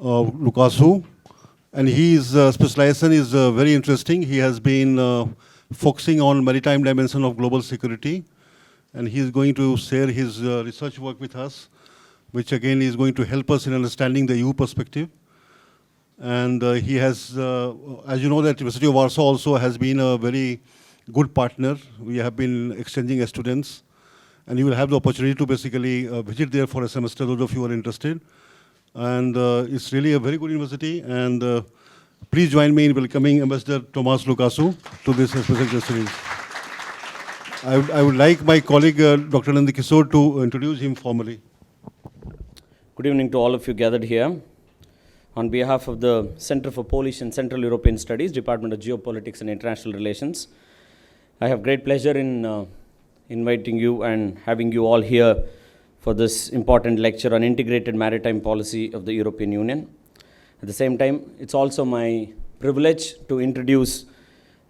Lukaszuk, and his specialization is very interesting. He has been focusing on maritime dimension of global security, and he is going to share his research work with us, which again is going to help us in understanding the EU perspective. And he has, as you know, that University of Warsaw also has been a very good partner. We have been exchanging students, and you will have the opportunity to basically visit there for a semester, those of you who are interested. And it's really a very good university, and please join me in welcoming Ambassador Tomasz Lukaszuk to this special series. I would like my colleague, Dr. Nandikishore, to introduce him formally. Good evening to all of you gathered here. On behalf of the Center for Polish and Central European Studies, Department of Geopolitics and International Relations, I have great pleasure in inviting you and having you all here for this important lecture on integrated maritime policy of the European Union. At the same time, it's also my privilege to introduce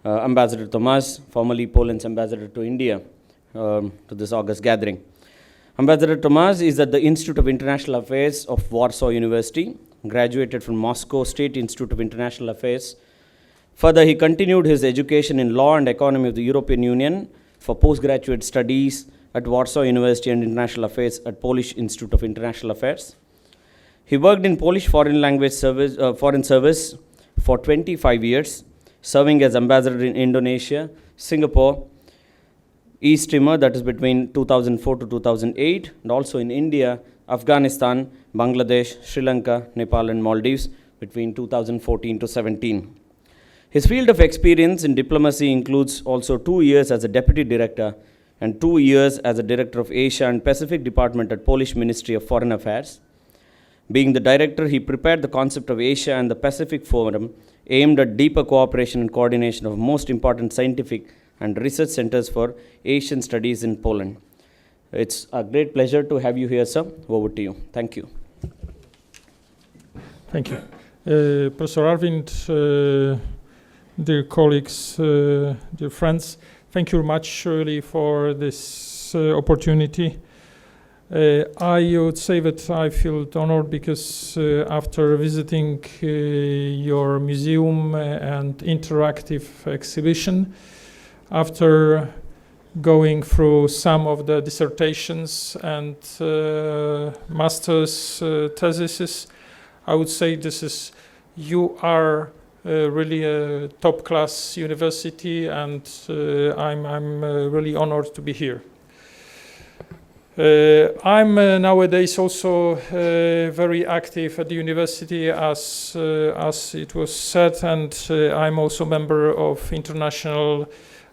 Ambassador Tomasz, formerly Poland's ambassador to India, to this August gathering. Ambassador Tomasz is at the Institute of International Affairs of Warsaw University, graduated from Moscow State Institute of International Affairs. Further, he continued his education in law and economy of the European Union for postgraduate studies at Warsaw University and International Affairs at Polish Institute of International Affairs. He worked in Polish foreign service for 25 years, serving as ambassador in Indonesia, Singapore, East Timor, that is between 2004 to 2008, and also in India, Afghanistan, Bangladesh, Sri Lanka, Nepal, and Maldives between 2014 to 17. His field of experience in diplomacy includes also 2 years as a deputy director and 2 years as a director of Asia and Pacific Department at Polish Ministry of Foreign Affairs. Being the director, he prepared the concept of Asia and the Pacific Forum, aimed at deeper cooperation and coordination of most important scientific and research centers for Asian studies in Poland. It's a great pleasure to have you here, sir. Over to you. Thank you. Thank you. Professor Arvind, dear colleagues, dear friends, thank you very much, really, for this opportunity. I would say that I feel honored because after visiting your museum and interactive exhibition, after going through some of the dissertations and master's theses, I would say you are really a top-class university, and I'm really honored to be here. I'm nowadays also very active at the university, as it was said, and I'm also a member of International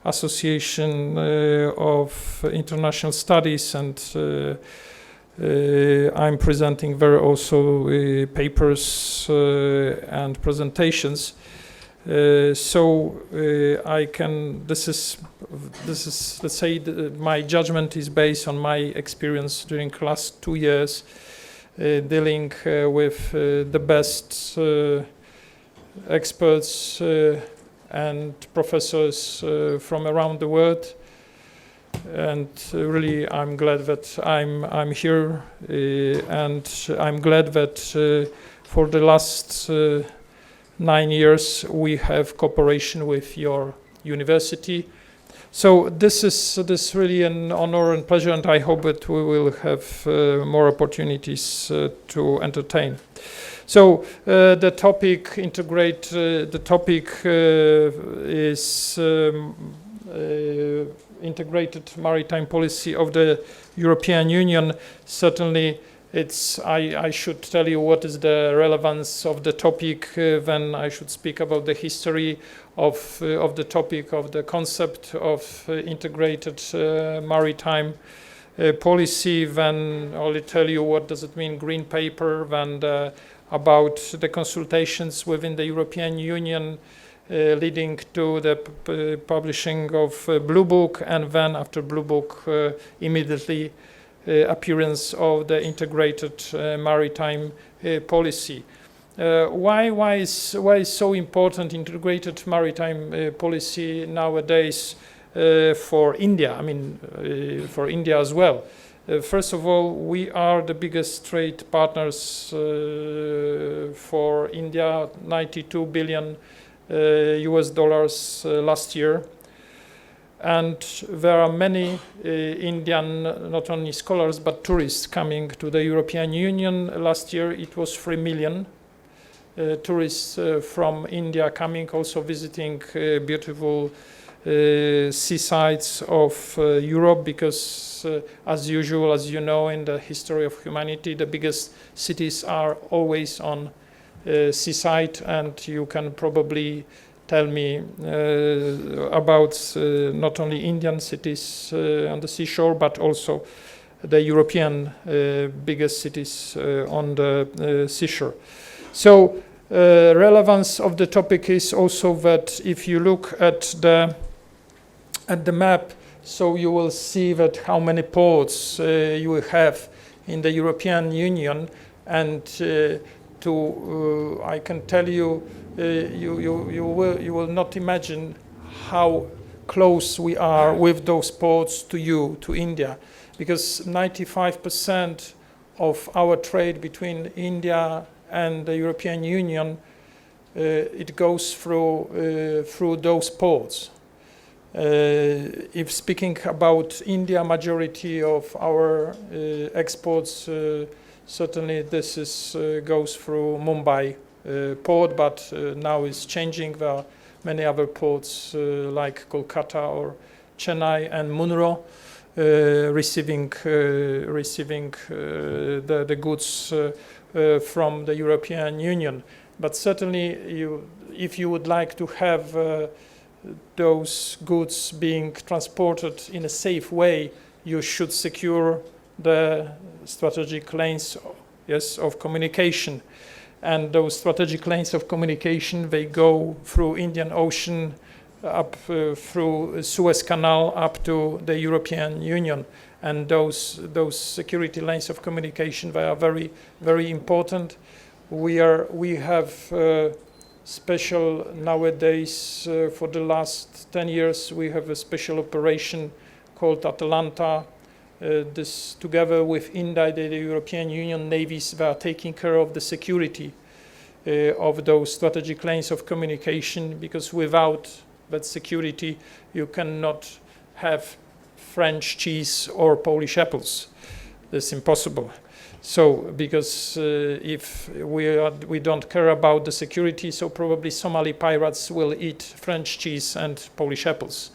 Association of International Studies, and I'm presenting there also papers and presentations. So I can. This is. Let's say my judgment is based on my experience during the last 2 years, dealing with the best experts and professors from around the world. And really, I'm glad that I'm here, and I'm glad that for the last 9 years we have cooperation with your university. So this is really an honor and pleasure, and I hope that we will have more opportunities to entertain. So the topic is integrated maritime policy of the European Union. Certainly, I should tell you what is the relevance of the topic. Then I should speak about the history of the topic, of the concept of integrated maritime policy. Then I'll tell you what does it mean, green paper. Then about the consultations within the European Union leading to the publishing of Blue Book, and then after Blue Book immediately appearance of the integrated maritime policy. Why is so important integrated maritime policy nowadays for India? I mean, for India as well. First of all, we are the biggest trade partners for India, 92 billion US dollars last year. And there are many Indian, not only scholars, but tourists coming to the European Union. Last year it was 3 million tourists from India coming, also visiting beautiful seasides of Europe, because as usual, as you know, in the history of humanity, the biggest cities are always on seaside, and you can probably tell me about not only Indian cities on the seashore, but also the European biggest cities on the seashore. So relevance of the topic is also that if you look at the map, so you will see that how many ports you will have in the European Union, and I can tell you, you will not imagine how close we are with those ports to you, to India, because 95% of our trade between India and the European Union, it goes through those ports. If speaking about India, majority of our exports, certainly this goes through Mumbai port, but now it's changing. There are many other ports like Kolkata or Chennai and Munro receiving the goods from the European Union. But certainly, if you would like to have those goods being transported in a safe way, you should secure the strategic lanes, of communication. And those strategic lanes of communication, they go through Indian Ocean, up through Suez Canal, up to the European Union. And those security lanes of communication, they are very, very important. We have special nowadays, for the last 10 years, we have a special operation called Atalanta. This, together with India, the European Union navies, they are taking care of the security of those strategic lanes of communication, because without that security, you cannot have French cheese or Polish apples. That's impossible. So, because if we don't care about the security, so probably Somali pirates will eat French cheese and Polish apples,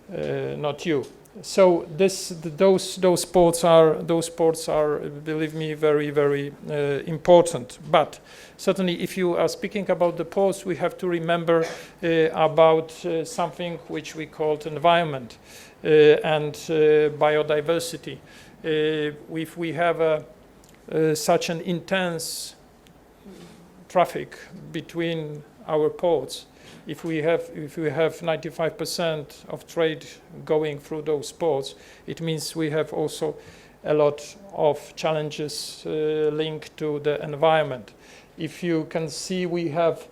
not you. So those ports are, believe me, very, very important. But certainly, if you are speaking about the ports, we have to remember about something which we call environment and biodiversity. If we have such an intense traffic between our ports, if we have 95% of trade going through those ports, it means we have also a lot of challenges linked to the environment. If you can see, we have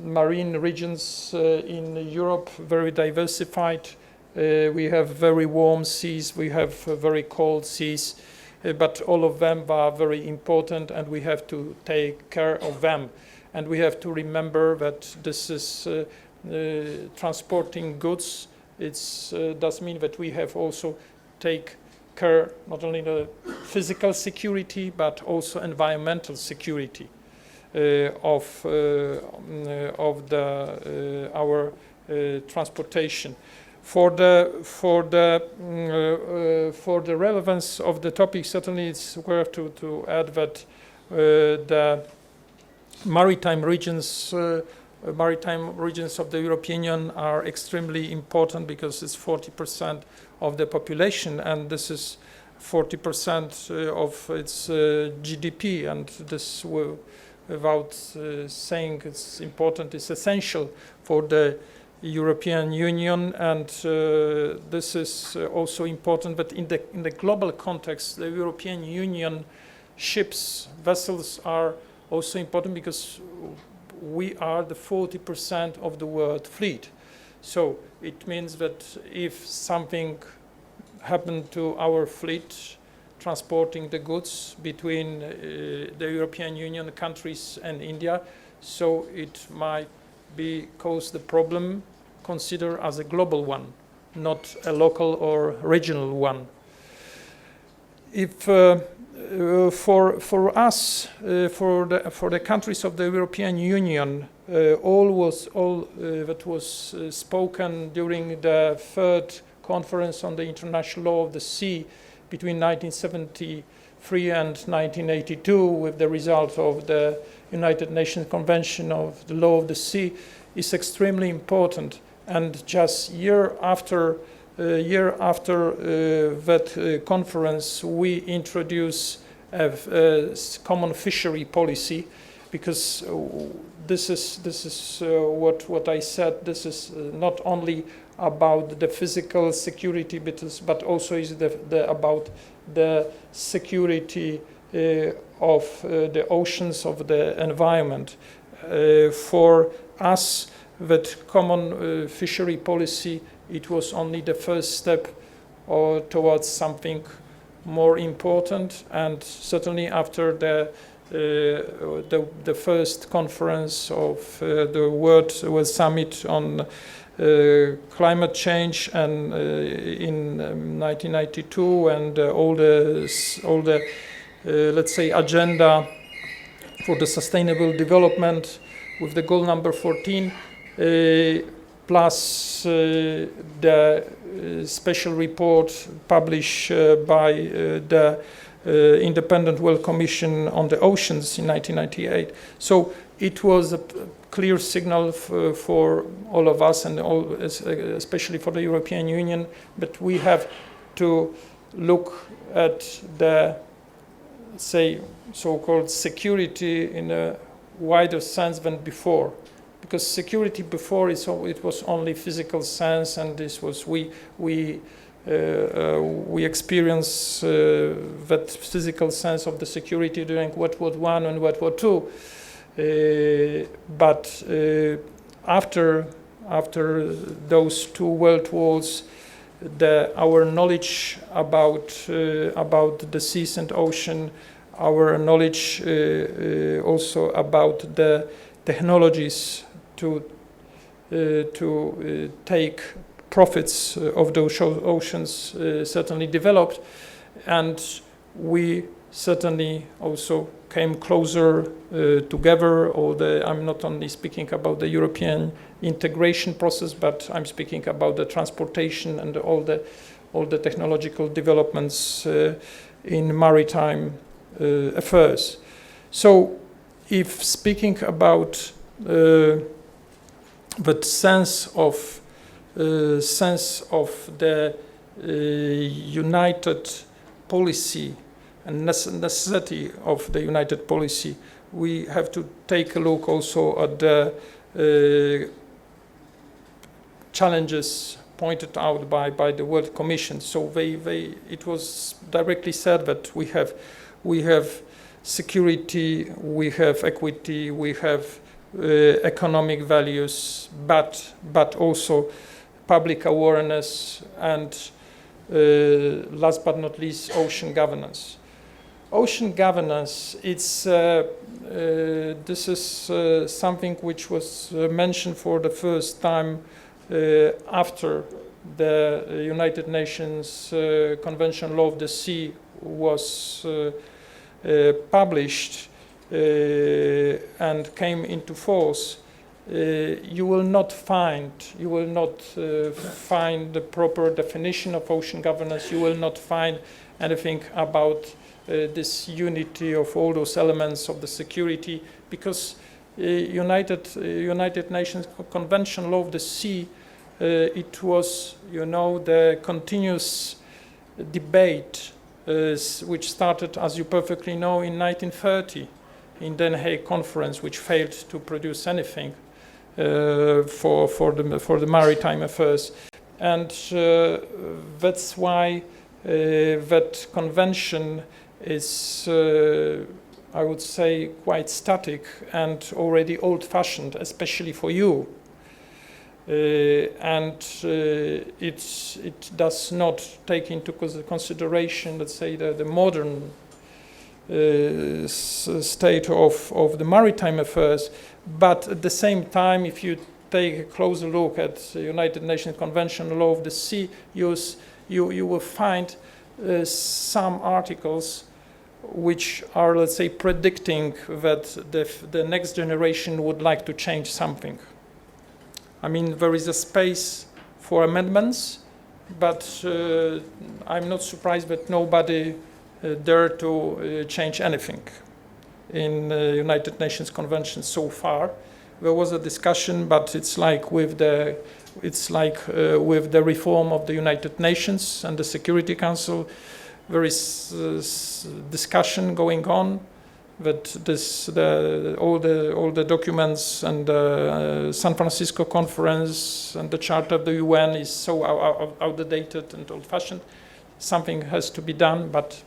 marine regions in Europe, very diversified. We have very warm seas, we have very cold seas, but all of them are very important, and we have to take care of them. And we have to remember that this is transporting goods. It does mean that we have also take care not only the physical security, but also environmental security of our transportation. For the relevance of the topic, certainly it's worth to add that the maritime regions of the European Union are extremely important, because it's 40% of the population, and this is 40% of its GDP, and this will, without saying it's important, it's essential for the European Union, and this is also important. But in the global context, the European Union vessels are also important, because we are the 40% of the world fleet. So it means that if something happened to our fleet transporting the goods between the European Union countries and India. So it might be cause the problem considered as a global one, not a local or regional one. If for us, for the countries of the European Union, all that was spoken during the third conference on the international law of the sea between 1973 and 1982, with the result of the United Nations Convention of the Law of the Sea, is extremely important. And just year after that conference, we introduce a common fishery policy, because this is what I said. This is not only about the physical security, but also is about the security of the oceans, of the environment. For us, that common fishery policy, it was only the first step towards something more important, and certainly after the first conference of the World Summit on climate change, and in 1992, and all the let's say agenda for the sustainable development with the goal number 14, plus the special report published by the Independent World Commission on the Oceans in 1998. So it was a clear signal for all of us, and especially for the European Union, that we have to look at the, say, so-called security in a wider sense than before. Because security before, it was only physical sense, and this was we experience that physical sense of the security during World War I and World War II. But after those two world wars, our knowledge about the seas and ocean, our knowledge also about the technologies to take profits of those oceans certainly developed, and we certainly also came closer together. I'm not only speaking about the European integration process, but I'm speaking about the transportation and all the technological developments in maritime affairs. So, if speaking about that sense of the united policy and necessity of the united policy, we have to take a look also at the challenges pointed out by the World Commission. So it was directly said that we have security, we have equity, we have economic values, but also public awareness, and last but not least, ocean governance. Ocean governance, this is something which was mentioned for the first time after the United Nations Convention Law of the Sea was published and came into force. You will not find the proper definition of ocean governance. You will not find anything about this unity of all those elements of the security, because United Nations Convention Law of the Sea, it was, the continuous debate which started, as you perfectly know, in 1930 in Den Haag Conference, which failed to produce anything for the maritime affairs, and that's why that convention is, I would say, quite static and already old-fashioned, especially for you. and it does not take into consideration, let's say, the modern state of the maritime affairs. But at the same time, if you take a closer look at the United Nations Convention on Law of the Sea, you will find some articles which are, let's say, predicting that the next generation would like to change something. I mean, there is a space for amendments, but I'm not surprised that nobody dared to change anything in the United Nations Convention so far. There was a discussion, but it's like with the reform of the United Nations and the Security Council. There is discussion going on that all the documents and the San Francisco Conference and the Charter of the UN is so outdated and old-fashioned. Something has to be done, but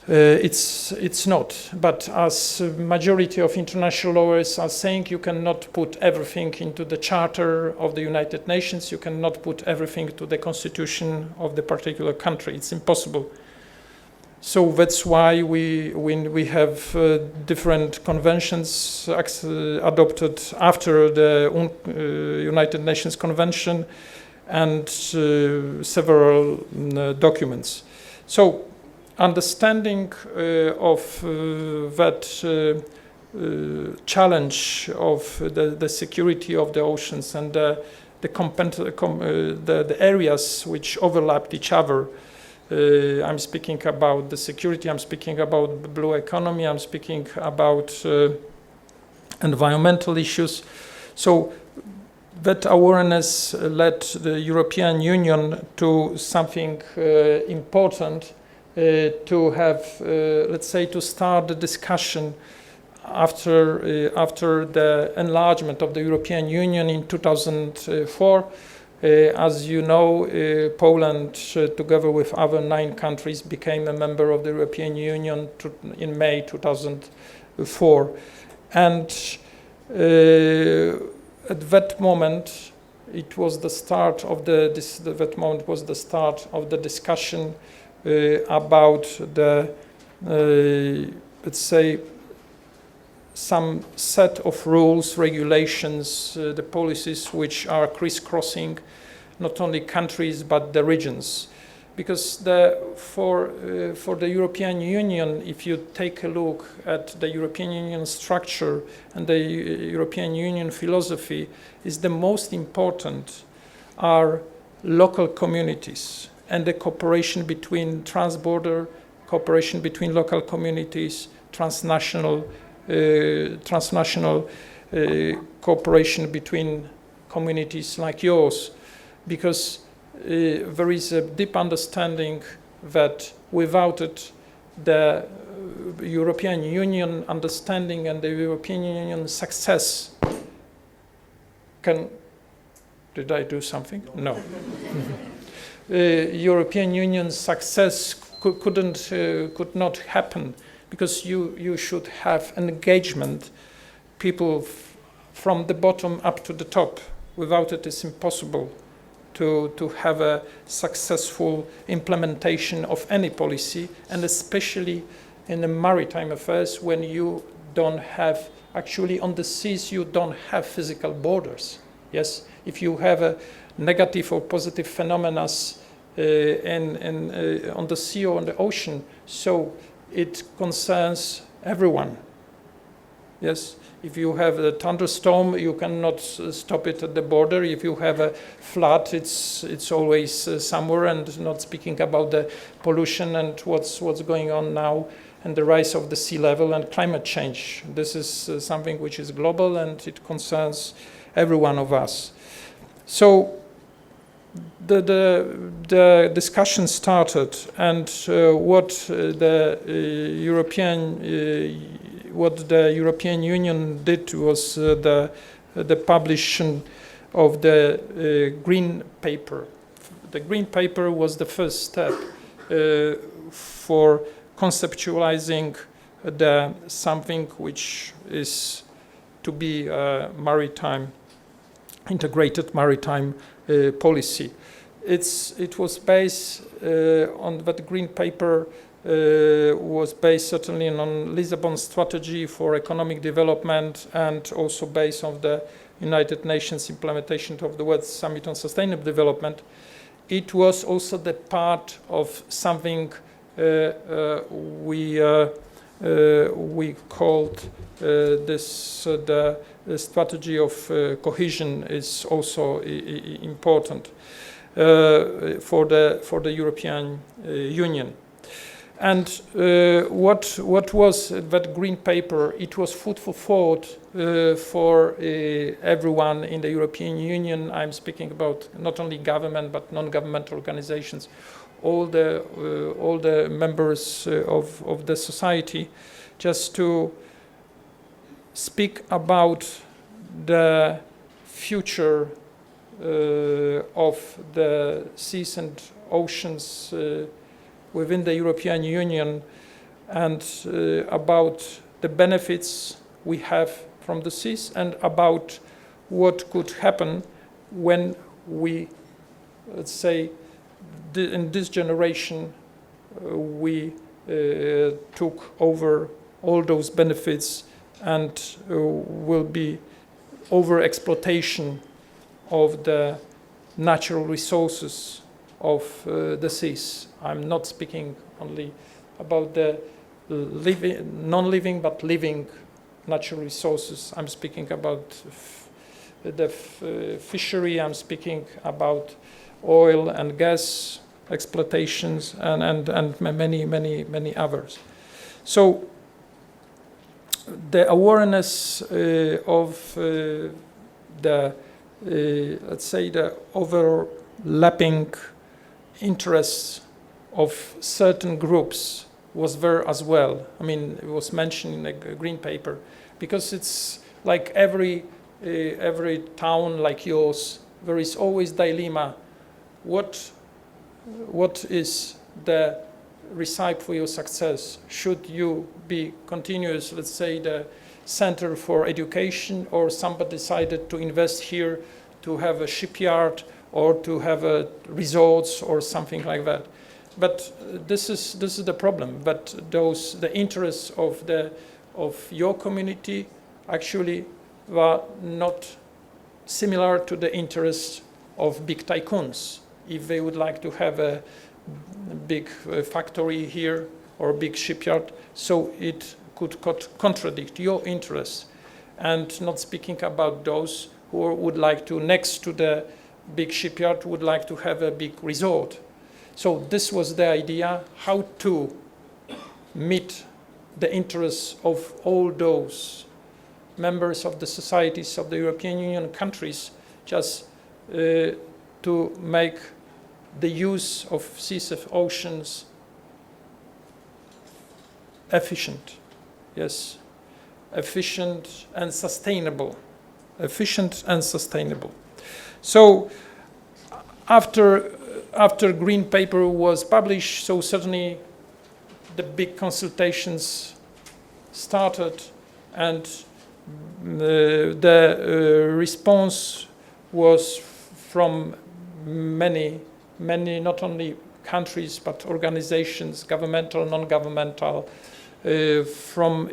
it's not. But as a majority of international lawyers are saying, you cannot put everything into the Charter of the United Nations. You cannot put everything to the constitution of the particular country. It's impossible. So that's why we have different conventions adopted after the United Nations Convention and several documents. So understanding of that challenge of the security of the oceans and the areas which overlapped each other. I'm speaking about the security, I'm speaking about the blue economy, I'm speaking about environmental issues. So that awareness led the European Union to something important, to have, let's say, to start the discussion after the enlargement of the European Union in 2004. As you know, Poland, together with other 9 countries, became a member of the European Union in May 2004. And at that moment, it was the start of the discussion about the, let's say, some set of rules, regulations, the policies which are crisscrossing not only countries but the regions. Because for the European Union, if you take a look at the European Union structure and the European Union philosophy, is the most important are local communities and the cooperation between transborder, cooperation between local communities, transnational cooperation between communities like yours, because there is a deep understanding that without it, the European Union understanding and the European Union success can... Did I do something? No. European Union success could not happen, because you should have engagement, people from the bottom up to the top. Without it, it's impossible to have a successful implementation of any policy, and especially in the maritime affairs, when you don't have, actually on the seas, you don't have physical borders. Yes, if you have a negative or positive phenomena on the sea or on the ocean, so it concerns everyone. Yes, if you have a thunderstorm, you cannot stop it at the border. If you have a flood, it's always somewhere. And not speaking about the pollution and what's going on now, and the rise of the sea level and climate change. This is something which is global, and it concerns every one of us. So the discussion started, and what the European Union did was the publishing of the Green Paper. The Green Paper was the first step for conceptualizing something which is to be a maritime integrated maritime policy. It was based on that green paper was based certainly on Lisbon strategy for economic development, and also based on the United Nations implementation of the World Summit on Sustainable Development. It was also the part of something we called this the strategy of cohesion is also important for the European Union. And what was that green paper? It was food for thought for everyone in the European Union. I'm speaking about not only government but non-governmental organizations, all the members of the society, just to speak about the future of the seas and oceans within the European Union, and about the benefits we have from the seas, and about what could happen when we, let's say, in this generation, we took over all those benefits, and will be over-exploitation of the natural resources of the seas. I'm not speaking only about the non-living but living natural resources. I'm speaking about the fishery. I'm speaking about oil and gas exploitations, and many others. So the awareness of the let's say the overlapping interests of certain groups was there as well. I mean, it was mentioned in the green paper, because it's like every town like yours, there is always dilemma. What is the recipe for your success? Should you be continuous, let's say, the center for education, or somebody decided to invest here to have a shipyard or to have a resorts or something like that? But this is the problem. But the interests of your community actually were not similar to the interests of big tycoons. If they would like to have a big factory here or a big shipyard, so it could contradict your interests. And not speaking about those who would like to, next to the big shipyard, would like to have a big resort. So this was the idea, how to meet the interests of all those members of the societies of the European Union countries, just to make the use of seas and oceans efficient. Yes, efficient and sustainable. Efficient and sustainable. So after green paper was published, so certainly the big consultations started, and the response was from many, not only countries but organizations, governmental, non-governmental, from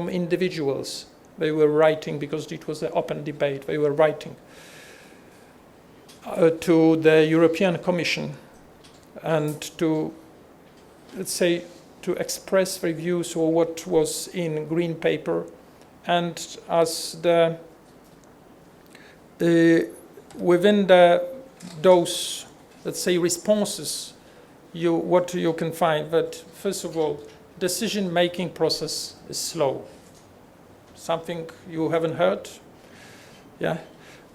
individuals. They were writing, because it was an open debate, they were writing to the European Commission, and to, let's say, to express their views or what was in green paper. And as within those, let's say, responses, what you can find that, first of all, decision-making process is slow. Something you haven't heard? Yeah.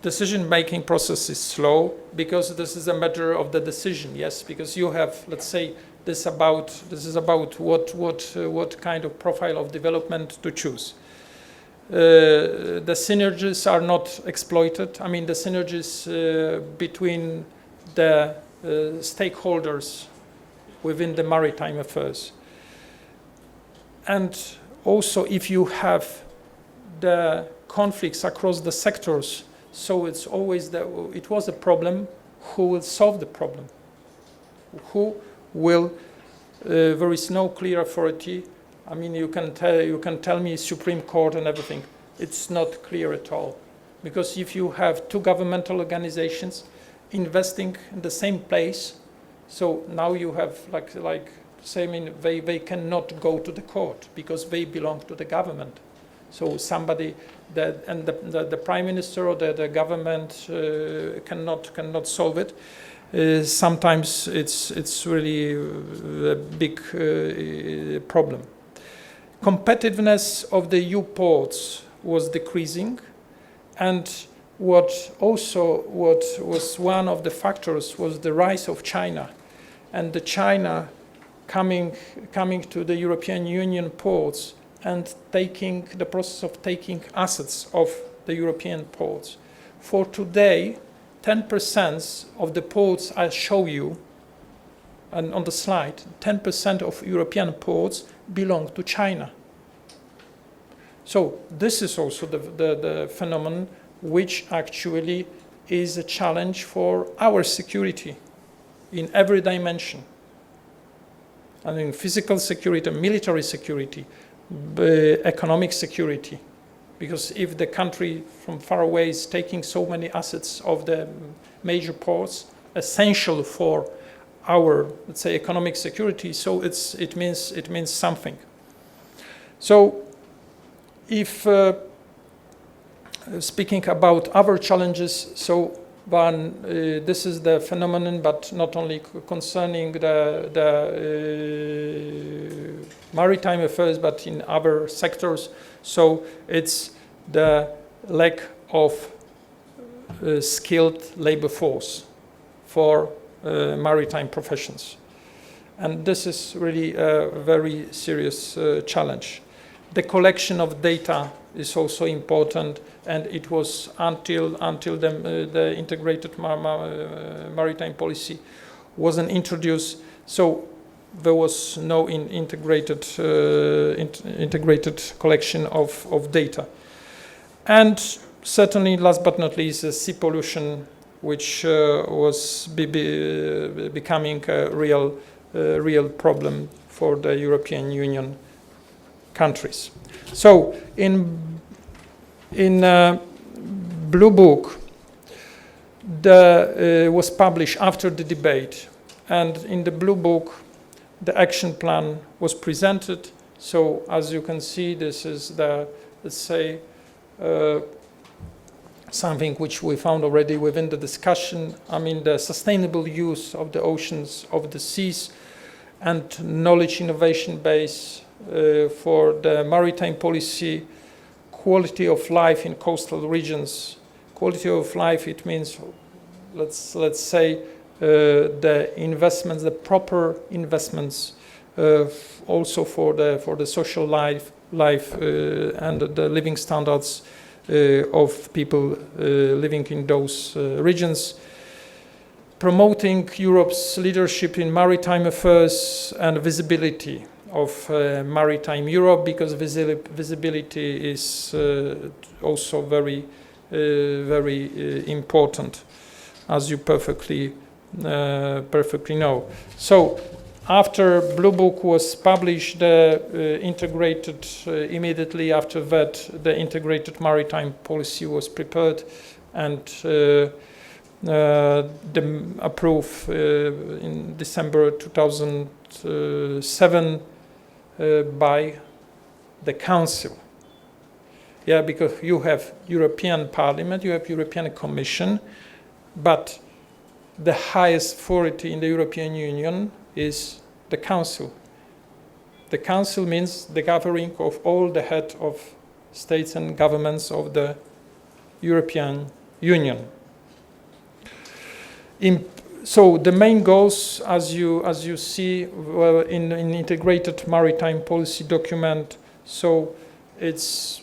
Decision-making process is slow, because this is a matter of the decision, yes, because you have, let's say, this is about what kind of profile of development to choose. The synergies are not exploited. I mean, the synergies between the stakeholders within the maritime affairs. And also, if you have the conflicts across the sectors, So it's always it was a problem. Who will solve the problem? Who will? There is no clear authority. I mean, you can tell me Supreme Court and everything. It's not clear at all, because if you have two governmental organizations investing in the same place, so now you have like say, I mean, they cannot go to the court because they belong to the government. So somebody and the prime minister or the government cannot solve it. Sometimes it's really a big problem. Competitiveness of the EU ports was decreasing, and what was one of the factors was the rise of China, and the China coming to the European Union ports and taking the process of taking assets of the European ports. For today, 10% of the ports I show you, and on the slide, 10% of European ports belong to China. So this is also the phenomenon which actually is a challenge for our security in every dimension. I mean, physical security, military security, economic security. Because if the country from far away is taking so many assets of the major ports, essential for our, let's say, economic security, so it means something. So, if speaking about other challenges, so one, this is the phenomenon, but not only concerning the maritime affairs, but in other sectors. So it's the lack of skilled labor force for maritime professions. And this is really a very serious challenge. The collection of data is also important, and it was until the integrated maritime policy wasn't introduced, so there was no integrated collection of data. And certainly, last but not least, sea pollution, which was becoming a real problem for the European Union countries. So in Blue Book was published after the debate, and in the Blue Book the action plan was presented. So as you can see, this is the, let's say, something which we found already within the discussion. I mean, the sustainable use of the oceans, of the seas, and knowledge innovation base for the maritime policy, quality of life in coastal regions. Quality of life, it means, let's say, the investments, the proper investments, also for the social life and the living standards of people living in those regions. Promoting Europe's leadership in maritime affairs and visibility of maritime Europe, because visibility is also very important, as you perfectly know. So after Blue Book was published, immediately after that, the integrated maritime policy was prepared and approved in December 2007 by the Council. Yeah, because you have European Parliament, you have European Commission, but the highest authority in the European Union is the Council. The Council means the gathering of all the heads of states and governments of the European Union. So the main goals, as you see, were in integrated maritime policy document. So it's,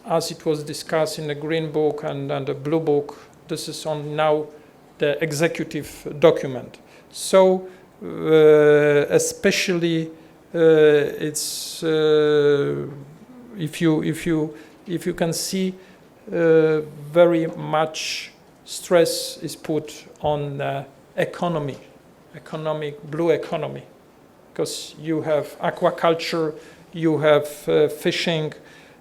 as it was discussed in the Green Book and the Blue Book, this is on now the executive document. So especially it's if you can see very much stress is put on economy, blue economy, because you have aquaculture, you have fishing,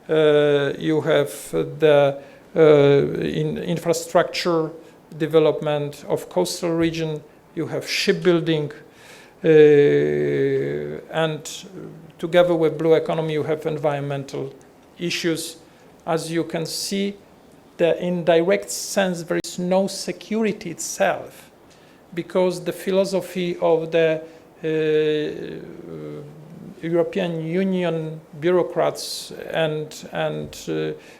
you have the infrastructure development of coastal region, you have shipbuilding, and together with blue economy you have environmental issues. As you can see, the indirect sense there is no security itself, because the philosophy of the European Union bureaucrats and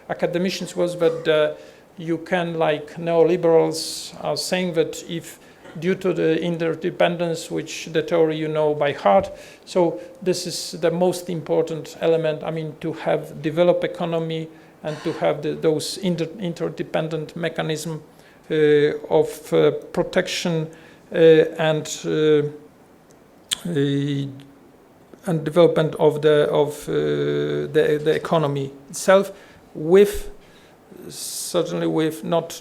academicians was that you can, like neoliberals are saying, that if due to the interdependence, which the theory you know by heart, so this is the most important element, I mean, to have developed economy and to have those interdependent mechanism of protection and development of the economy itself, with certainly with not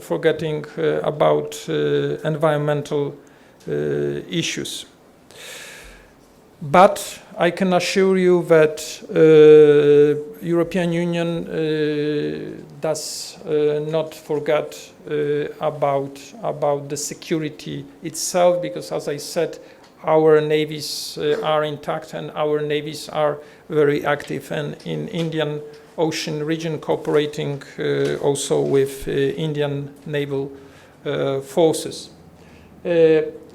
forgetting about environmental issues. But I can assure you that European Union does not forget about the security itself, because, as I said, our navies are intact and our navies are very active and in Indian Ocean region, cooperating also with Indian naval forces.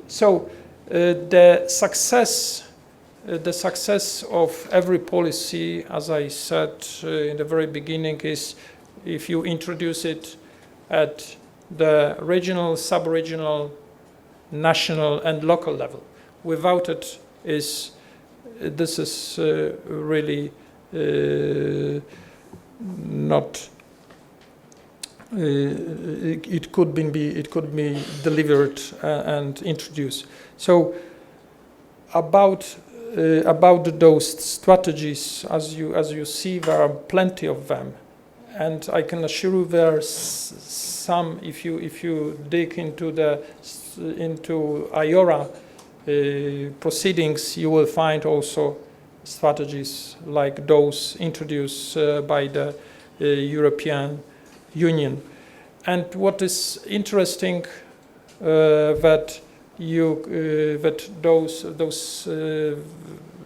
So the success of every policy, as I said in the very beginning, is if you introduce it at the regional, sub-regional, national and local level. Without it, this is really not. It could be delivered and introduced. So about those strategies, as you see, there are plenty of them, and I can assure you there are some. If you dig into IORA proceedings, you will find also strategies like those introduced by the European Union. And what is interesting that those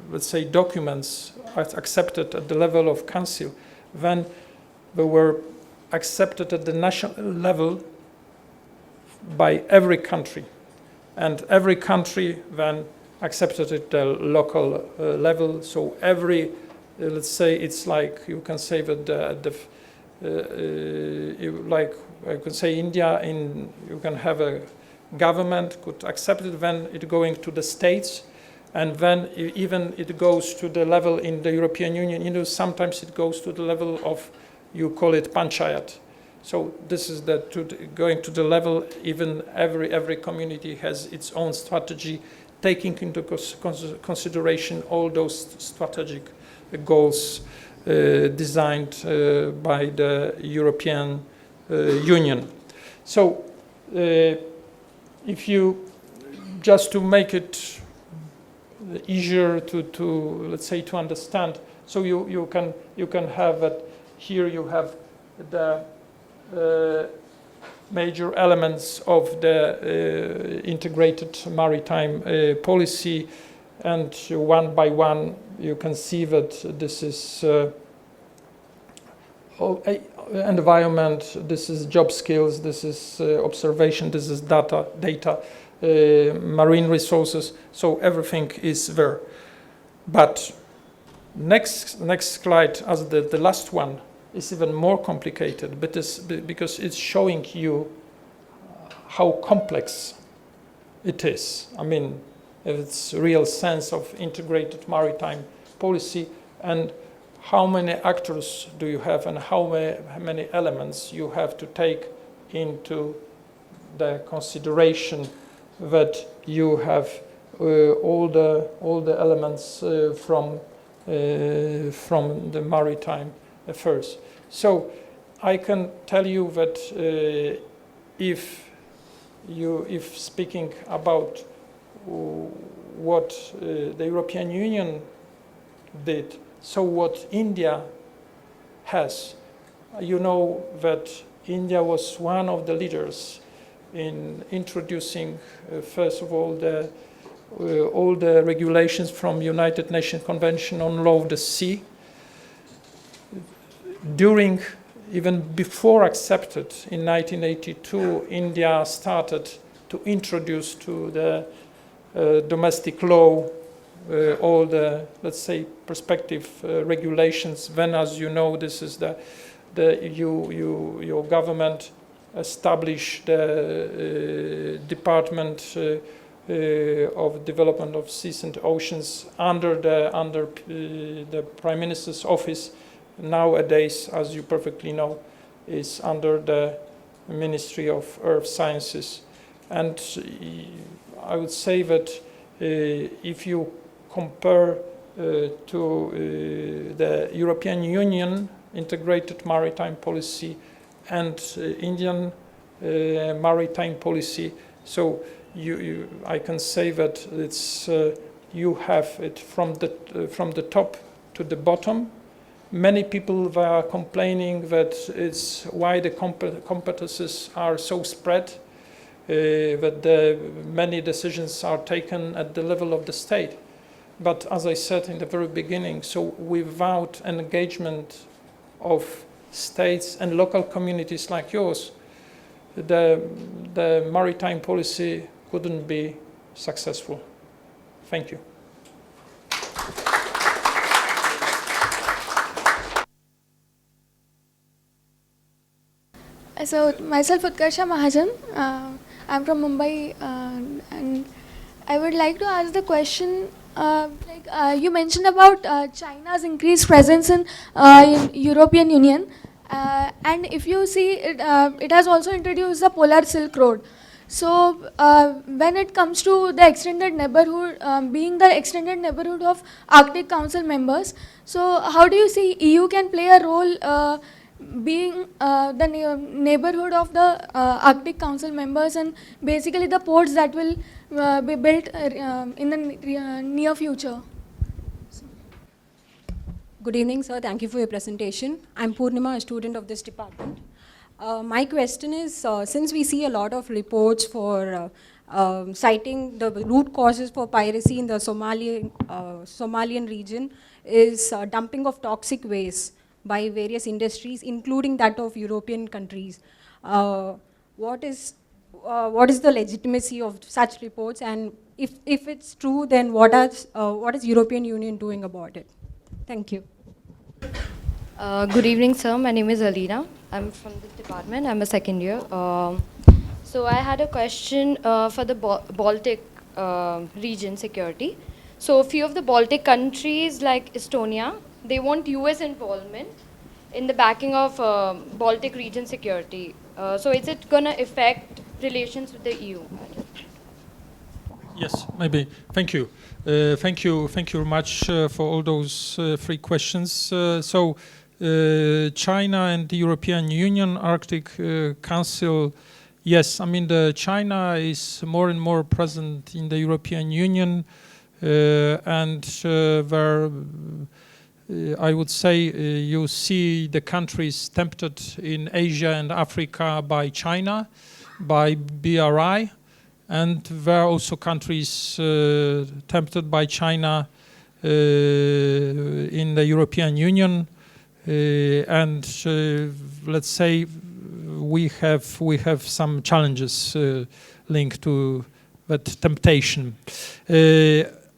let's say documents are accepted at the level of Council, then they were accepted at the national level by every country, and every country then accepted at the local level. So every, let's say, it's like you can say that like I could say India, you can have a government could accept it, then it going to the states, and then even it goes to the level in the European Union. Sometimes it goes to the level of, you call it panchayat. So this is going to the level, even every community has its own strategy, taking into consideration all those strategic goals designed by the European Union. So if you, just to make it easier to let's say to understand, so you can have it here. You have the major elements of the integrated maritime policy, and one by one you can see that this is environment, this is job skills, this is observation, this is data, marine resources, so everything is there. But next slide, as the last one, is even more complicated, but because it's showing you how complex it is. I mean, it's a real sense of integrated maritime policy, and how many actors do you have, and how many elements you have to take into the consideration that you have all the elements from the maritime affairs. So I can tell you that if speaking about what the European Union did, so what India has, you know that India was one of the leaders in introducing, first of all the regulations from United Nations Convention on Law of the Sea. During, even before accepted in 1982, India started to introduce to the domestic law all the, let's say, prospective regulations. Then, as you know, this is your government established the Department of Development of Seas and Oceans under the Prime Minister's office. Nowadays, as you perfectly know, is under the Ministry of Earth Sciences. And I would say that if you compare to the European Union integrated maritime policy and Indian maritime policy, so I can say that it's you have it from the top to the bottom. Many people were complaining that it's why the competences are so spread, that many decisions are taken at the level of the state. But as I said in the very beginning, so without an engagement of states and local communities like yours, the maritime policy couldn't be successful. Thank you. So myself Utkarsha Mahajan, I'm from Mumbai, and I would like to ask the question, you mentioned about China's increased presence in European Union, and if you see it has also introduced the Polar Silk Road. So when it comes to the extended neighborhood, being the extended neighborhood of Arctic Council members, so how do you see EU can play a role being the neighborhood of the Arctic Council members and basically the ports that will be built in the near future? Good evening, sir. Thank you for your presentation. I'm Purnima, a student of this department. My question is, since we see a lot of reports for citing the root causes for piracy in the Somalian region is dumping of toxic waste by various industries, including that of European countries. What is the legitimacy of such reports, and if it's true, then what is European Union doing about it? Thank you. Good evening, sir. My name is Alina. I'm from this department. I'm a second year. So I had a question for the Baltic region security. So a few of the Baltic countries like Estonia, they want US involvement in the backing of Baltic region security. So is it going to affect relations with the EU? Yes, maybe. Thank you. Thank you very much for all those three questions. China and the European Union Arctic Council, yes, I mean China is more and more present in the European Union, and where I would say you see the countries tempted in Asia and Africa by China, by BRI, and there are also countries tempted by China in the European Union, and let's say we have some challenges linked to that temptation.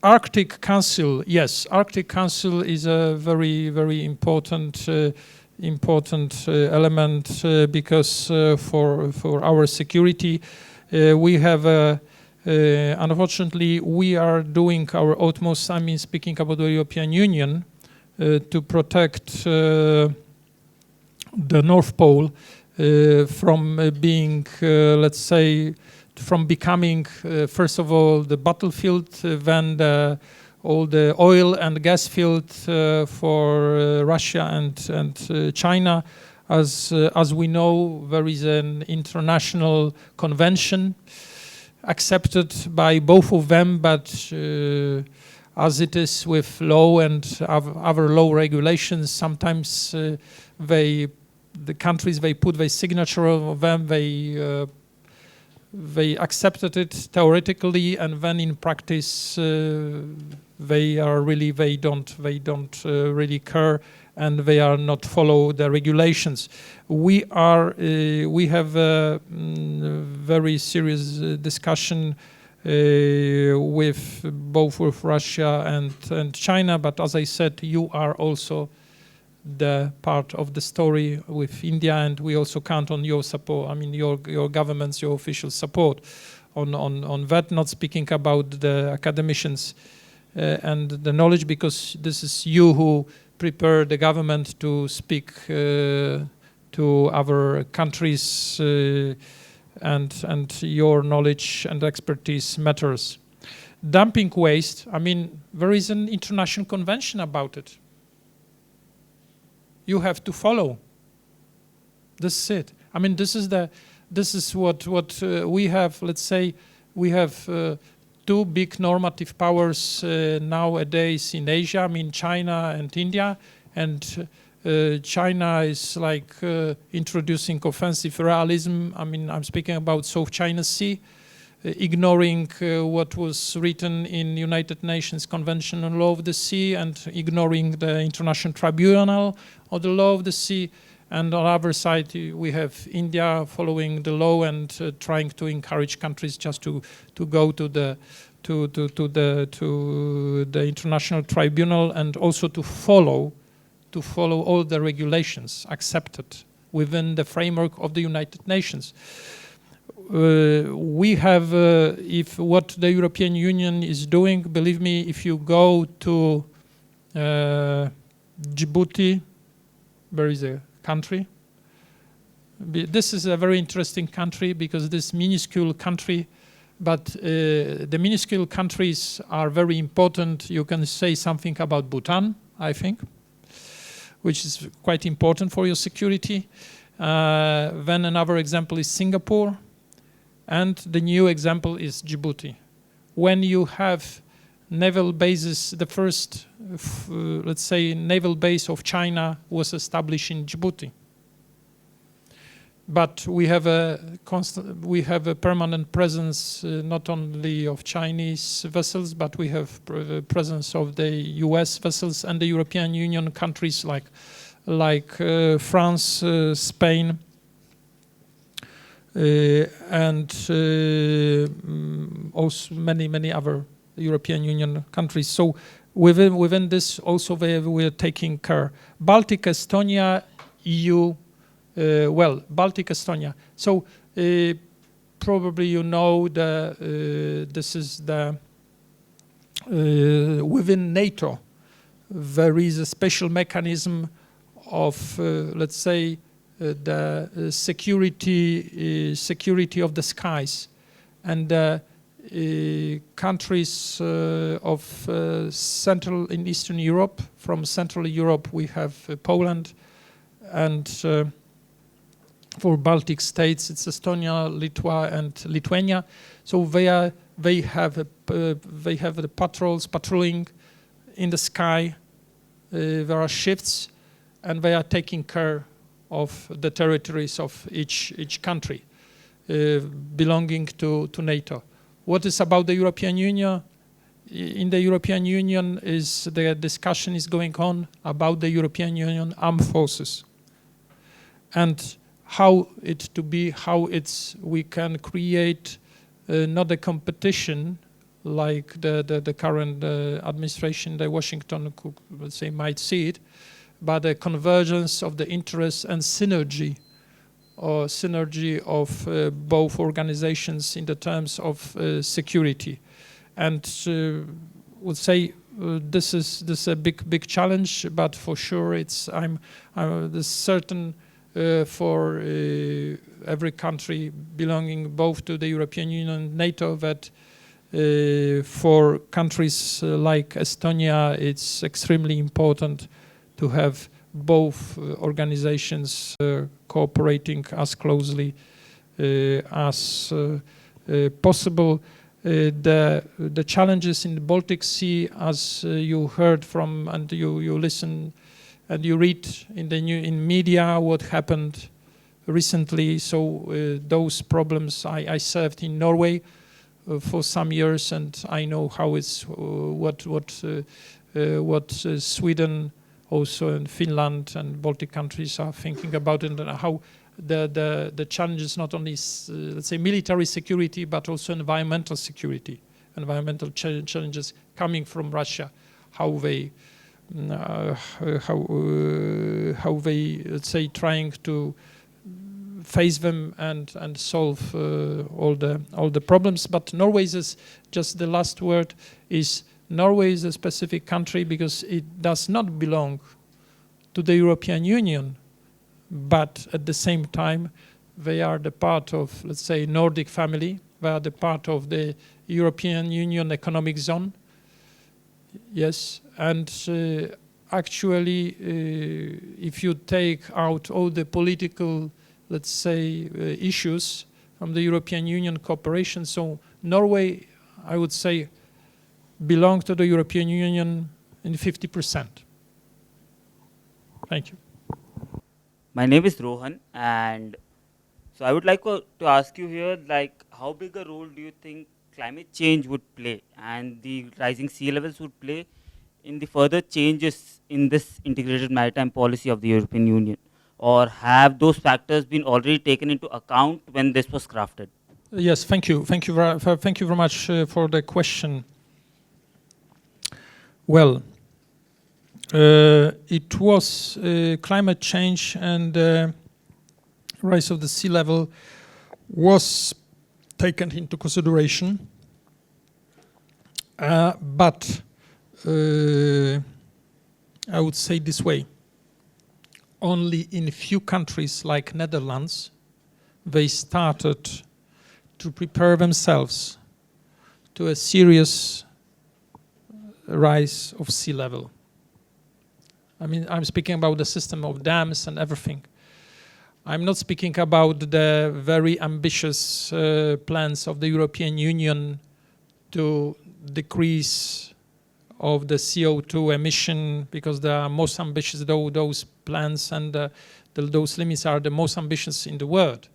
Arctic Council, yes, Arctic Council is a very important element because for our security. We have, unfortunately, we are doing our utmost, I mean, speaking about the European Union, to protect the North Pole from being, let's say, from becoming, first of all, the battlefield, then all the oil and gas field for Russia and China. As we know, there is an international convention accepted by both of them, but as it is with law and other law regulations, sometimes the countries, they put their signature on them, they accepted it theoretically, and then in practice they don't really care, and they are not follow the regulations. We have a very serious discussion with both with Russia and China, but as I said, you are also the part of the story with India, and we also count on your support. I mean, your government's, your official support on that. Not speaking about the academicians and the knowledge, because this is you who prepare the government to speak to other countries, and your knowledge and expertise matters. Dumping waste, I mean, there is an international convention about it. You have to follow. This is it. I mean, this is what we have. Let's say we have two big normative powers nowadays in Asia. I mean, China and India, and China is like introducing offensive realism. I mean, I'm speaking about South China Sea, ignoring what was written in United Nations Convention on Law of the Sea, and ignoring the International Tribunal of the Law of the Sea. And on the other side, we have India following the law and trying to encourage countries just to go to the International Tribunal, and also to follow all the regulations accepted within the framework of the United Nations. We have, if what the European Union is doing, believe me, if you go to Djibouti, there is a country. This is a very interesting country, because this minuscule country, but the minuscule countries are very important. You can say something about Bhutan, I think, which is quite important for your security. Then another example is Singapore, and the new example is Djibouti. When you have naval bases, the first, let's say, naval base of China was established in Djibouti. But we have a permanent presence not only of Chinese vessels, but we have presence of the US vessels and the European Union countries like France, Spain, and also many other European Union countries. So within this also we are taking care. Baltic, Estonia, EU. Baltic, Estonia. So probably you know this is the within NATO there is a special mechanism of let's say the security of the skies, and countries of Central and Eastern Europe. From Central Europe we have Poland, and for Baltic states, it's Estonia, Lithuania, and Lithuania. So they have the patrolling in the sky. There are shifts, and they are taking care of the territories of each country belonging to NATO. What is about the European Union? In the European Union, the discussion is going on about the European Union armed forces, and how we can create not a competition like the current administration, the Washington, let's say, might see it, but a convergence of the interests and synergy of both organizations in the terms of security. And would say this is a big challenge, but for sure I'm certain for every country belonging both to the European Union and NATO that for countries like Estonia, it's extremely important to have both organizations cooperating as closely as possible. The challenges in the Baltic Sea, as you heard from and you listen and you read in media what happened recently. So those problems, I served in Norway for some years, and I know how it's what Sweden, also in Finland and Baltic countries are thinking about it, and how the challenges not only let's say military security but also environmental security, environmental challenges coming from Russia, how they let's say trying to face them and solve all the problems. But Norway is just the last word is Norway is a specific country because it does not belong to the European Union, but at the same time they are the part of, let's say, Nordic family. They are the part of the European Union economic zone. Yes, and actually if you take out all the political, let's say, issues from the European Union cooperation, so Norway, I would say, belong to the European Union in 50%. Thank you. My name is Rohan, and so I would like to ask you here, like, how big a role do you think climate change would play and the rising sea levels would play in the further changes in this integrated maritime policy of the European Union? Or have those factors been already taken into account when this was crafted? Yes, thank you. Thank you very much for the question. Well, it was climate change and rise of the sea level was taken into consideration, but I would say this way: only in a few countries like Netherlands, they started to prepare themselves to a serious rise of sea level. I mean, I'm speaking about the system of dams and everything. I'm not speaking about the very ambitious plans of the European Union to decrease of the CO2 emission, because they are most ambitious, those plans and those limits are the most ambitious in the world.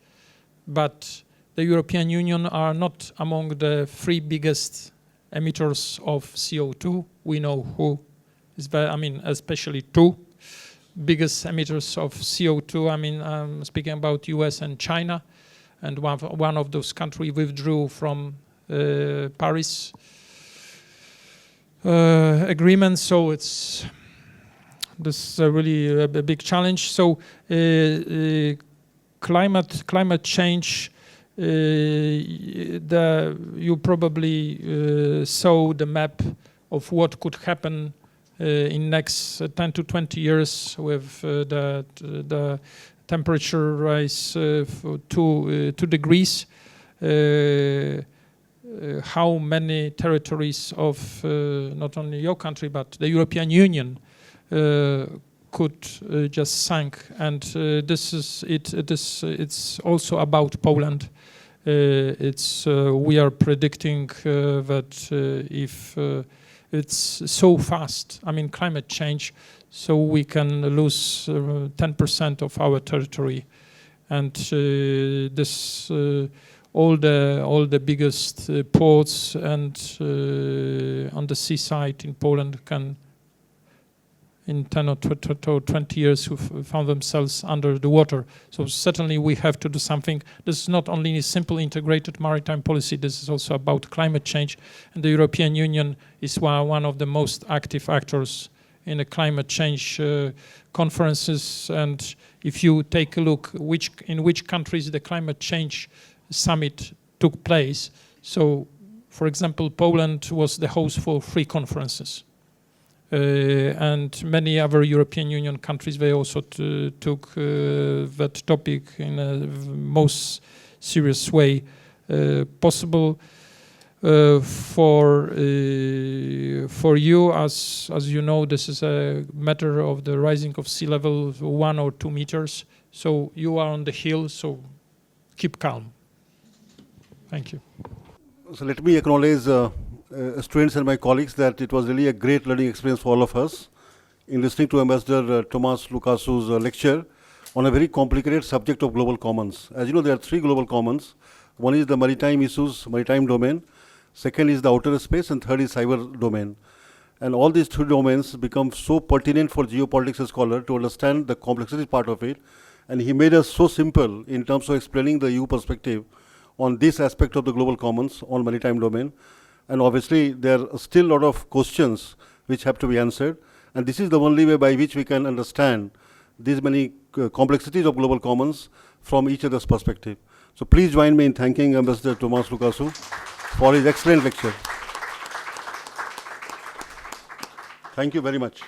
But the European Union are not among the 3 biggest emitters of CO2. We know who is, I mean, especially 2 biggest emitters of CO2. I mean, I'm speaking about US and China, and one of those countries withdrew from Paris agreement. So this is really a big challenge. So climate change. You probably saw the map of what could happen in next 10 to 20 years with the temperature rise for 2 degrees. How many territories of not only your country but the European Union could just sink, and this is it. It's also about Poland. We are predicting that if it's so fast, I mean climate change, so we can lose 10% of our territory, and this all the biggest ports and on the seaside in Poland can in 10 or 20 years who found themselves under the water. So certainly we have to do something. This is not only a simple integrated maritime policy, this is also about climate change. And the European Union is one of the most active actors in the climate change conferences. And if you take a look in which countries the climate change summit took place. So, for example, Poland was the host for 3 conferences. And many other European Union countries, they also took that topic in a most serious way possible. for you, as you know, this is a matter of the rising of sea level 1 or 2 meters. So you are on the hill, so keep calm. Thank you. So let me acknowledge students and my colleagues that it was really a great learning experience for all of us in listening to Ambassador Tomasz Lukaszuk's lecture on a very complicated subject of global commons. As you know, there are 3 global commons. One is the maritime issues, maritime domain. Second is the outer space, and third is cyber domain. And all these 3 domains become so pertinent for geopolitics scholar to understand the complexity part of it. And he made us so simple in terms of explaining the EU perspective on this aspect of the global commons on maritime domain. And obviously, there are still a lot of questions which have to be answered. And this is the only way by which we can understand these many complexities of global commons from each other's perspective. So please join me in thanking Ambassador Tomasz Lukaszuk for his excellent lecture. Thank you very much.